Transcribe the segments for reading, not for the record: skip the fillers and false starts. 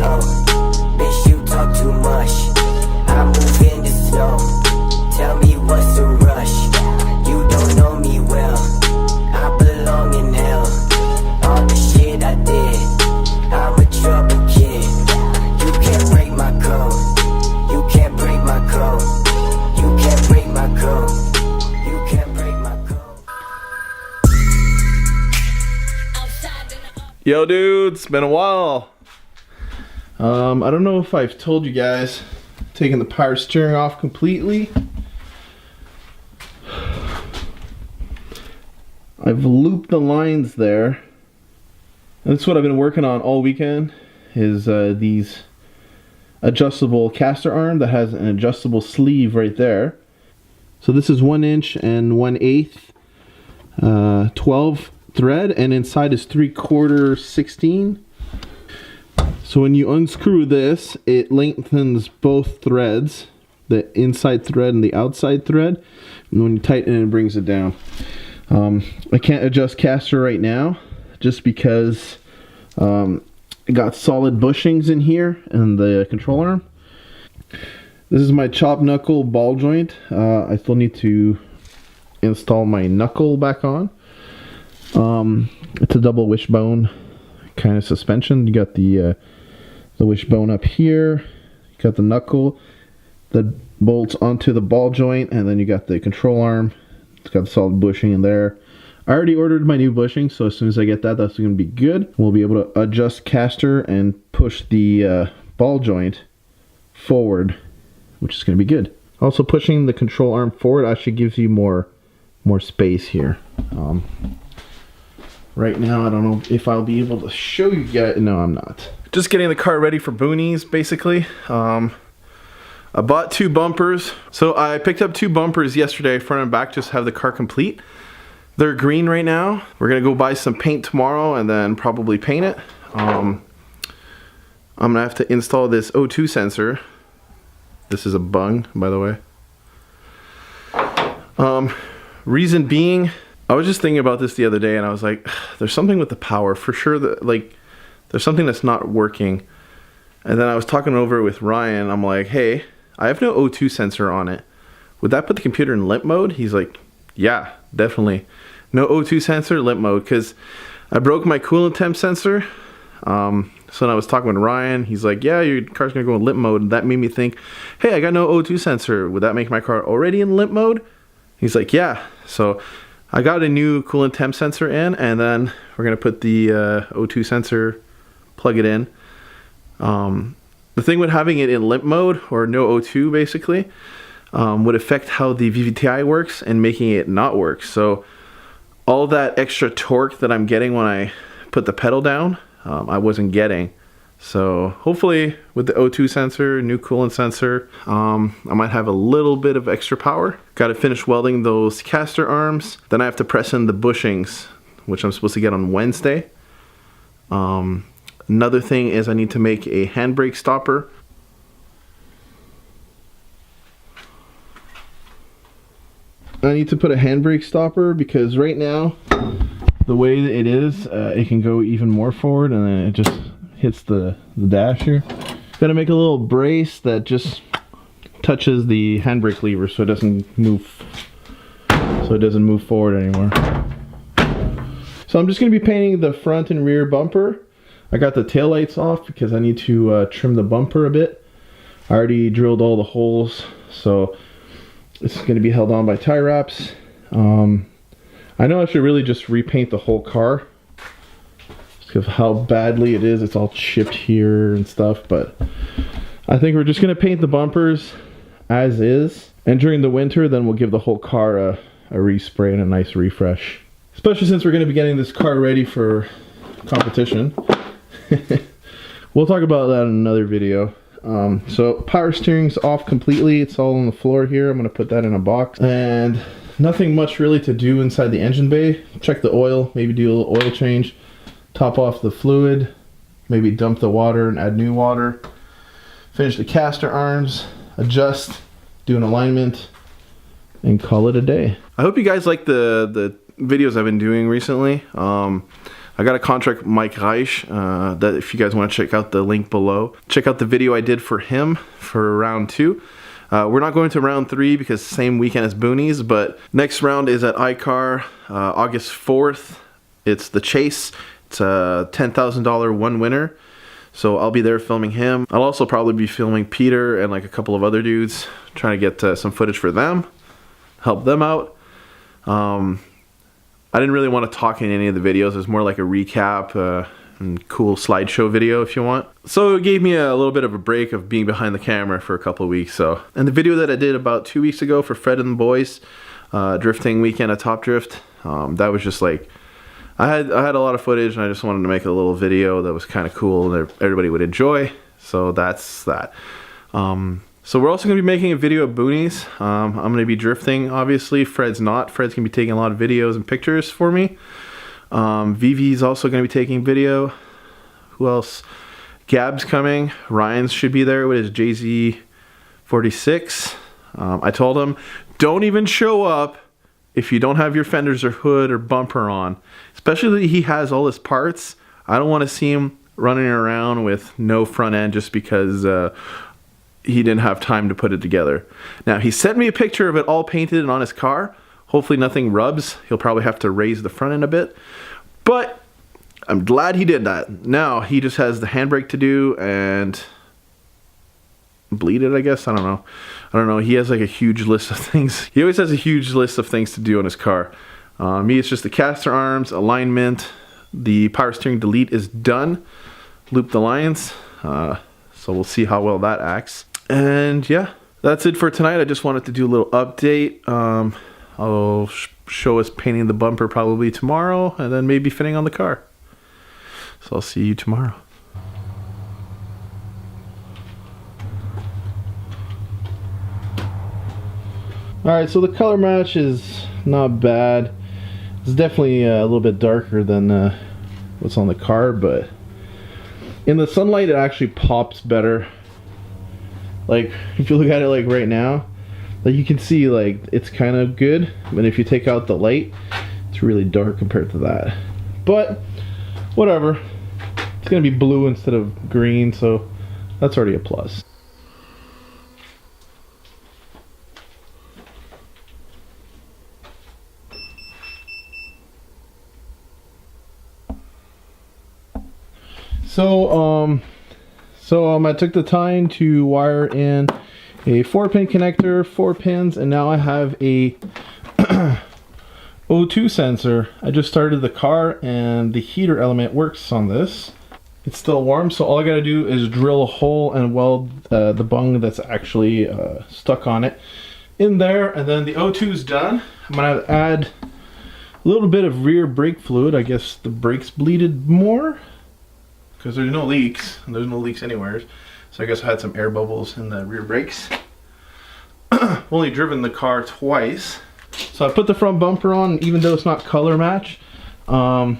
go. Bitch, you talk too much. I move in the snow. Tell me what's the rush. You don't know me well. I belong in hell. All the shit I did, I'm a trouble kid. You can't break my code. You can't break my code. You can't break my code. You can't break my code. Yo dude, it's been a while. I don't know if I've told you guys, taking the power steering off completely. I've looped the lines there. And that's what I've been working on all weekend, is these adjustable caster arm that has an adjustable sleeve right there. So this is 1 inch and 1/8 12 thread, and inside is 3/4 16. So when you unscrew this, it lengthens both threads, the inside thread and the outside thread, and when you tighten it, it brings it down. I can't adjust caster right now just because I got solid bushings in here and the control arm. This is my chop knuckle ball joint. I still need to install my knuckle back on. It's a double wishbone kind of suspension. You got the wishbone up here, you got the knuckle that bolts onto the ball joint, and then you got the control arm. It's got the solid bushing in there. I already ordered my new bushing, so as soon as I get that, that's going to be good. We'll be able to adjust caster and push the ball joint forward, which is going to be good. Also, pushing the control arm forward actually gives you more space here. Right now, I don't know if I'll be able to show you guys. No, I'm not. Just getting the car ready for Boonies, basically. I bought 2 bumpers. So I picked up 2 bumpers yesterday, front and back, just to have the car complete. They're green right now. We're gonna go buy some paint tomorrow and then probably paint it. I'm gonna have to install this O2 sensor. This is a bung, by the way. Reason being, I was just thinking about this the other day and I was like, there's something with the power for sure that, like, there's something that's not working. And then I was talking over with Ryan. I'm like, hey, I have no O2 sensor on it. Would that put the computer in limp mode? He's like, yeah, definitely. No O2 sensor, limp mode, because I broke my coolant temp sensor. So when I was talking with Ryan, he's like, yeah, your car's gonna go in limp mode. And that made me think, hey, I got no O2 sensor. Would that make my car already in limp mode? He's like, yeah. So I got a new coolant temp sensor in, and then we're gonna put the O2 sensor, plug it in. The thing with having it in limp mode, or no O2 basically, would affect how the VVTi works and making it not work. So all that extra torque that I'm getting when I put the pedal down, I wasn't getting. So hopefully with the O2 sensor, new coolant sensor, I might have a little bit of extra power. Got to finish welding those caster arms. Then I have to press in the bushings, which I'm supposed to get on Wednesday. Another thing is I need to make a handbrake stopper. I need to put a handbrake stopper because right now, the way that it is, it can go even more forward and then it just hits the dash here. Gotta make a little brace that just touches the handbrake lever so it doesn't move forward anymore. So I'm just gonna be painting the front and rear bumper. I got the taillights off because I need to trim the bumper a bit. I already drilled all the holes, so this is going to be held on by tie wraps. I know I should really just repaint the whole car because of how badly it is. It's all chipped here and stuff, but I think we're just going to paint the bumpers as is. And during the winter, then we'll give the whole car a respray and a nice refresh. Especially since we're going to be getting this car ready for competition. We'll talk about that in another video. So power steering's off completely. It's all on the floor here. I'm going to put that in a box. And nothing much really to do inside the engine bay. Check the oil, maybe do a little oil change, top off the fluid, maybe dump the water and add new water, finish the caster arms, adjust, do an alignment, and call it a day. I hope you guys like the videos I've been doing recently. I got to contract Mike Reich. That if you guys want to check out the link below, check out the video I did for him for round 2. We're not going to round 3 because same weekend as Boonies, but next round is at iCar, August 4th. It's the Chase. It's a $10,000 one winner. So I'll be there filming him. I'll also probably be filming Peter and like a couple of other dudes, trying to get some footage for them, help them out. I didn't really want to talk in any of the videos. It's more like a recap and cool slideshow video if you want. So it gave me a little bit of a break of being behind the camera for a couple of weeks. And the video that I did about 2 weeks ago for Fred and the boys, drifting weekend at Top Drift, that was just like, I had a lot of footage and I just wanted to make a little video that was kind of cool and everybody would enjoy. So that's that. So we're also going to be making a video of Boonies. I'm going to be drifting, obviously. Fred's not. Fred's going to be taking a lot of videos and pictures for me. Vivi's also going to be taking video. Who else? Gab's coming. Ryan's should be there with his JZ46. I told him, don't even show up if you don't have your fenders or hood or bumper on. Especially that he has all his parts. I don't want to see him running around with no front end just because he didn't have time to put it together. Now, he sent me a picture of it all painted and on his car. Hopefully nothing rubs. He'll probably have to raise the front end a bit. But I'm glad he did that. Now, he just has the handbrake to do and bleed it, I guess. I don't know. He has like a huge list of things. He always has a huge list of things to do on his car. Me, it's just the caster arms, alignment. The power steering delete is done. Loop the lines. So we'll see how well that acts. And yeah, that's it for tonight. I just wanted to do a little update. I'll show us painting the bumper probably tomorrow and then maybe fitting on the car. So I'll see you tomorrow. Alright, so the color match is not bad. It's definitely a little bit darker than what's on the car, but in the sunlight it actually pops better. Like, if you look at it like right now, like you can see like it's kind of good, but if you take out the light, it's really dark compared to that. But whatever, it's gonna be blue instead of green, so that's already a plus. So I took the time to wire in a 4-pin connector, 4 pins, and now I have a O2 sensor. I just started the car and the heater element works on this. It's still warm, so all I gotta do is drill a hole and weld the bung that's actually stuck on it in there, and then the O2 is done. I'm gonna add a little bit of rear brake fluid. I guess the brakes bleeded more, because there's no leaks, and there's no leaks anywhere. So I guess I had some air bubbles in the rear brakes. I've only driven the car twice. So I put the front bumper on, even though it's not color match. You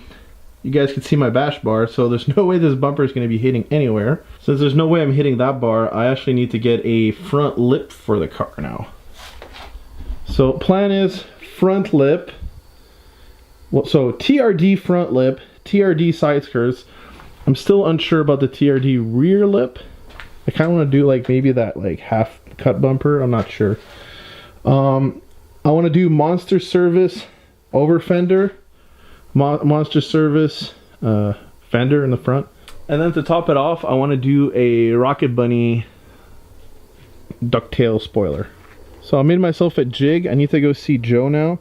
guys can see my bash bar, so there's no way this bumper is going to be hitting anywhere. Since there's no way I'm hitting that bar, I actually need to get a front lip for the car now. So plan is front lip. Well, so TRD front lip, TRD side skirts. I'm still unsure about the TRD rear lip. I kind of want to do like maybe that like half cut bumper. I'm not sure. I want to do Monster Service over fender, Monster Service fender in the front, and then to top it off, I want to do a Rocket Bunny ducktail spoiler. So I made myself a jig. I need to go see Joe now.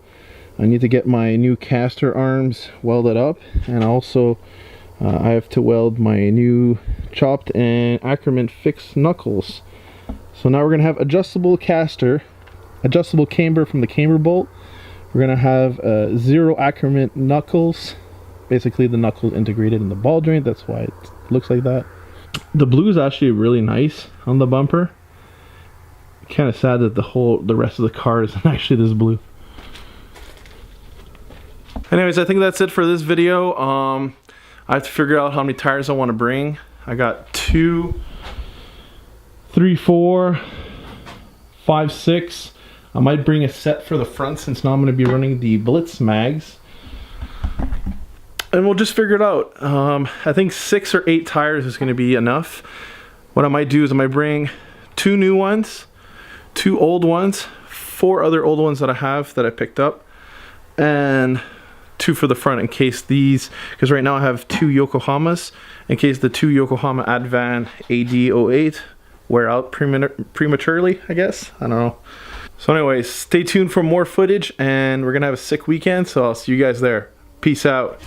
I need to get my new caster arms welded up, and also I have to weld my new chopped and Ackerman fixed knuckles. So now we're going to have adjustable caster, adjustable camber from the camber bolt. We're going to have 0 Ackerman knuckles, basically the knuckles integrated in the ball joint. That's why it looks like that. The blue is actually really nice on the bumper. Kind of sad that the rest of the car isn't actually this blue. Anyways, I think that's it for this video. I have to figure out how many tires I want to bring. I got 2, 3, 4, 5, 6. I might bring a set for the front since now I'm going to be running the Blitz mags. and we'll just figure it out. I think 6 or 8 tires is going to be enough. What I might do is I might bring 2 new ones, 2 old ones, 4 other old ones that I have that I picked up, and 2 for the front in case these, because right now I have 2 Yokohamas, in case the 2 Yokohama Advan AD08 wear out prematurely, I guess. I don't know. So anyways, stay tuned for more footage, and we're gonna have a sick weekend, so I'll see you guys there. Peace out.